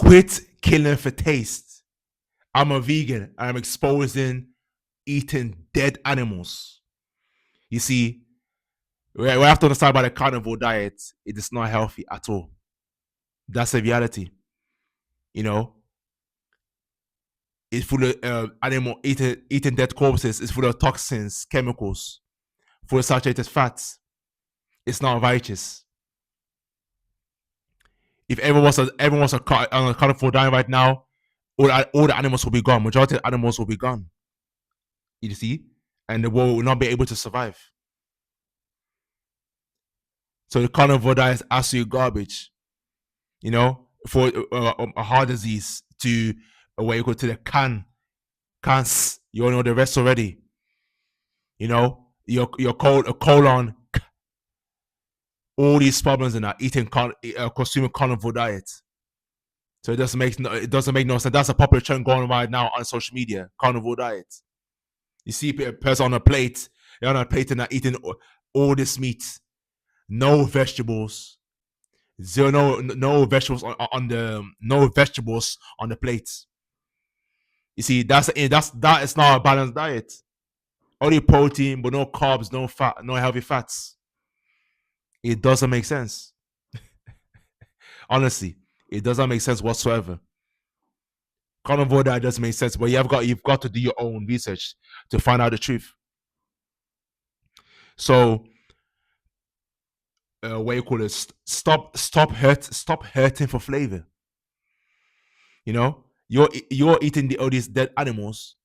Quit killing for taste. I'm a vegan. I'm exposing eating dead animals. You see, we have to understand about the carnivore diet. It is not healthy at all. That's the reality. You know, it's full of animal eating dead corpses. It's full of toxins, chemicals, full of saturated fats. It's not righteous. If everyone was on a carnivore diet right now, all the animals will be gone. Majority of the animals will be gone. You see, and the world will not be able to survive. So the carnivore diet is absolute garbage. You know, for a heart disease to what you go to the cancer. You all know the rest already. You know, your colon, all these problems in that eating consuming carnivore diet. So it doesn't make no sense. That's a popular trend going right now on social media. Carnivore diet. You see a person on a plate, they're on a plate and they're eating all this meat, no vegetables, no vegetables no vegetables on the plate. You see, that is not a balanced diet. Only protein, but no carbs, no fat, no healthy fats. It doesn't make sense. Honestly, it doesn't make sense whatsoever. Carnivore diet doesn't make sense, but you've got to do your own research to find out the truth. So, what you call it? Stop hurting for flavor. You know, you're eating all these dead animals.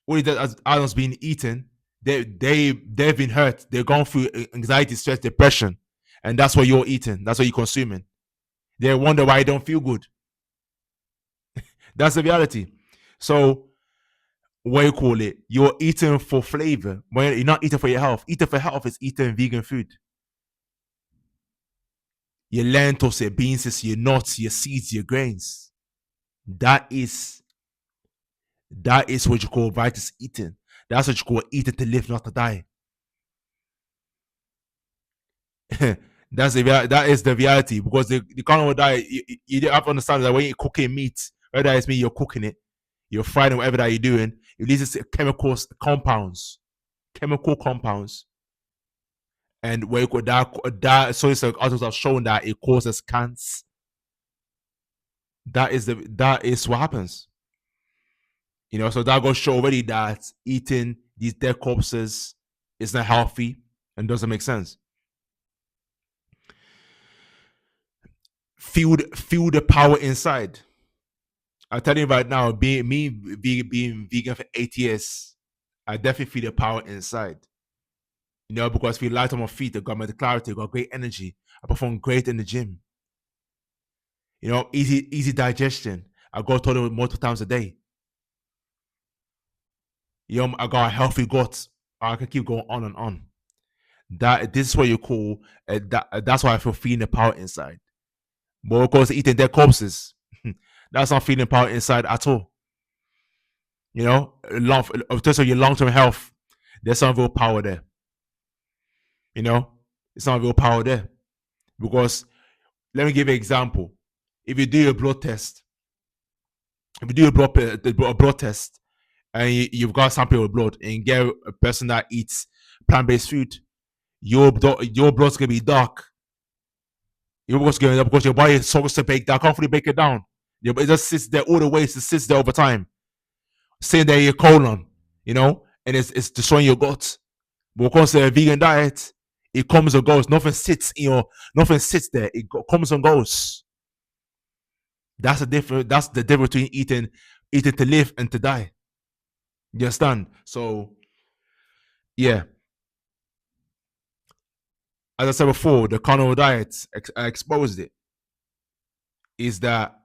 All these dead animals being eaten. They've been hurt. They're going through anxiety, stress, depression, and that's what you're eating. That's what you're consuming. They wonder why you don't feel good. That's the reality. So, what you call it? You're eating for flavor. When you're not eating for your health. Eating for health is eating vegan food. Your lentils, your beans, your nuts, your seeds, your grains. That is what you call righteous eating. That's what you call eating to live, not to die. That is the reality, because the carnivore diet, you have to understand that when you're cooking meat, whether it's meat you're cooking it, you're frying it, whatever that you're doing, it releases chemical compounds, and where that so others have shown that it causes cancer. That is what happens. You know, so that goes to show already that eating these dead corpses is not healthy and doesn't make sense. Feel the power inside. I'm telling you right now, being vegan for 8 years, I definitely feel the power inside. You know, because if you light on my feet, I got mental clarity, I got great energy. I perform great in the gym. You know, easy digestion. I go to the toilet multiple times a day. You know, I got a healthy gut. I can keep going on and on. This is what you call that's why I feel feeling the power inside. But of course, eating dead corpses, that's not feeling power inside at all. You know, in terms of your long-term health, there's some real power there. You know, it's not real power there. Because let me give you an example. If you do a blood test, and you've got sample of blood and you get a person that eats plant-based food, your blood's gonna be dark. Your blood's gonna be, because your body is supposed to bake that, can't fully bake it down. It just sits there all the waste, it sits there over time. Sitting there in your colon, you know, and it's destroying your gut. But because of a vegan diet, it comes and goes. Nothing sits there. It comes and goes. That's the difference. That's the difference between eating to live and to die. You understand? So, yeah. As I said before, the carnivore diet, I exposed it. Is that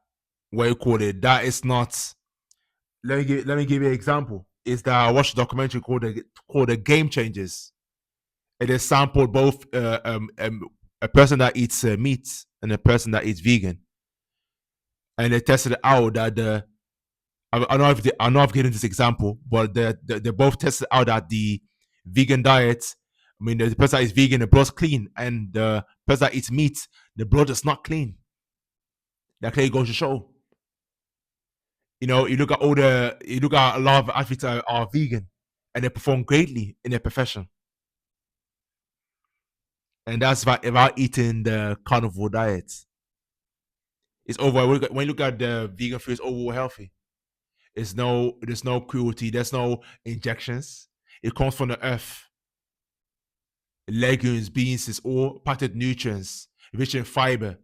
what you call it? That is not. Let me give you an example. Is that I watched a documentary called the Game Changers. It is sampled both a person that eats meat and a person that eats vegan, and they tested out that I know I've given this example, but they both tested out that the vegan diet, I mean, the person that is vegan, the blood's clean, and the person that eats meat, the blood is not clean. That clearly goes to show. You look at a lot of athletes are vegan, and they perform greatly in their profession, and that's without eating the carnivore diet. It's over. When you look at the vegan food, it's overall healthy. There's no cruelty. There's no injections. It comes from the earth. Legumes, beans, is all packed with nutrients, rich in fiber.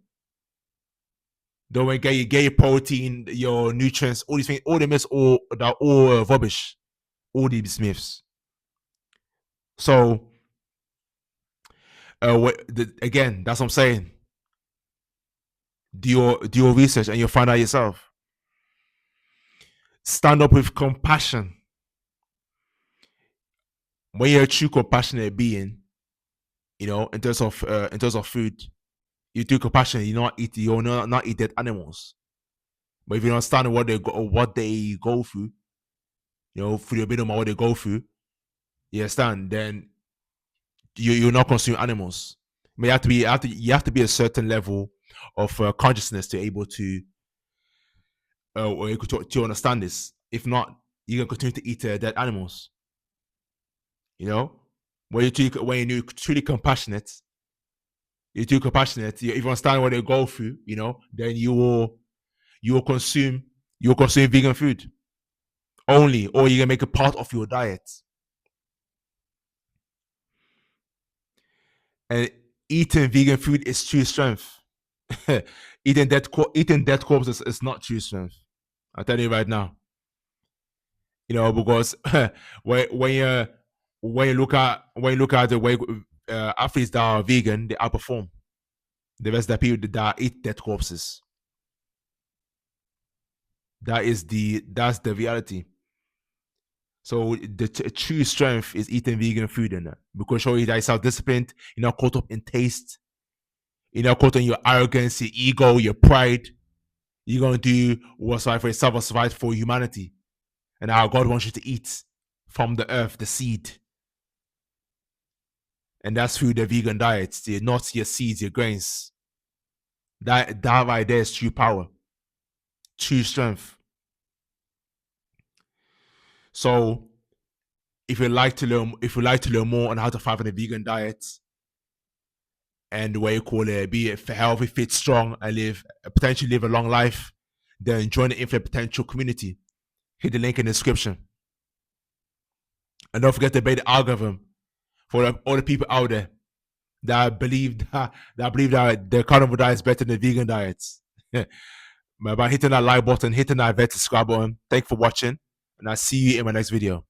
Don't get your protein, your nutrients, all these things, all the myths, all rubbish. All these myths. So again, that's what I'm saying. Do your research and you'll find out yourself. Stand up with compassion. When you're a true compassionate being, in terms of food, you do compassion. Not eat dead animals. But if you understand what they go through, through the middle of what they go through, you understand. Then you're not consuming animals. But you have to be a certain level of consciousness to able to to understand this. If not, you're gonna continue to eat dead animals. You know, when you're truly compassionate, if you understand what they go through, then you will consume vegan food only, or you can make it part of your diet. And eating vegan food is true strength. Eating dead corpses is not true strength. I'll tell you right now. Because when you look at the way athletes that are vegan, they outperform the rest of the people that eat dead corpses. That's the reality. So the true strength is eating vegan food, in it, because show you that you're self-disciplined. You're not caught up in taste. You're not caught on your arrogance, your ego, your pride. You're gonna do what's right for yourself, what's right for humanity, and how God wants you to eat from the earth, the seed. And that's through the vegan diet, your nuts, your seeds, your grains. That right there is true power, true strength. So if you like to learn more on how to thrive on a vegan diet and what you call it, be it healthy, fit, strong, and potentially live a long life, then join the Infinite Potential community. Hit the link in the description. And don't forget to obey the algorithm for all the people out there that believe that the carnivore diet is better than the vegan diets. By hitting that like button, hitting that red subscribe button. Thanks for watching, and I'll see you in my next video.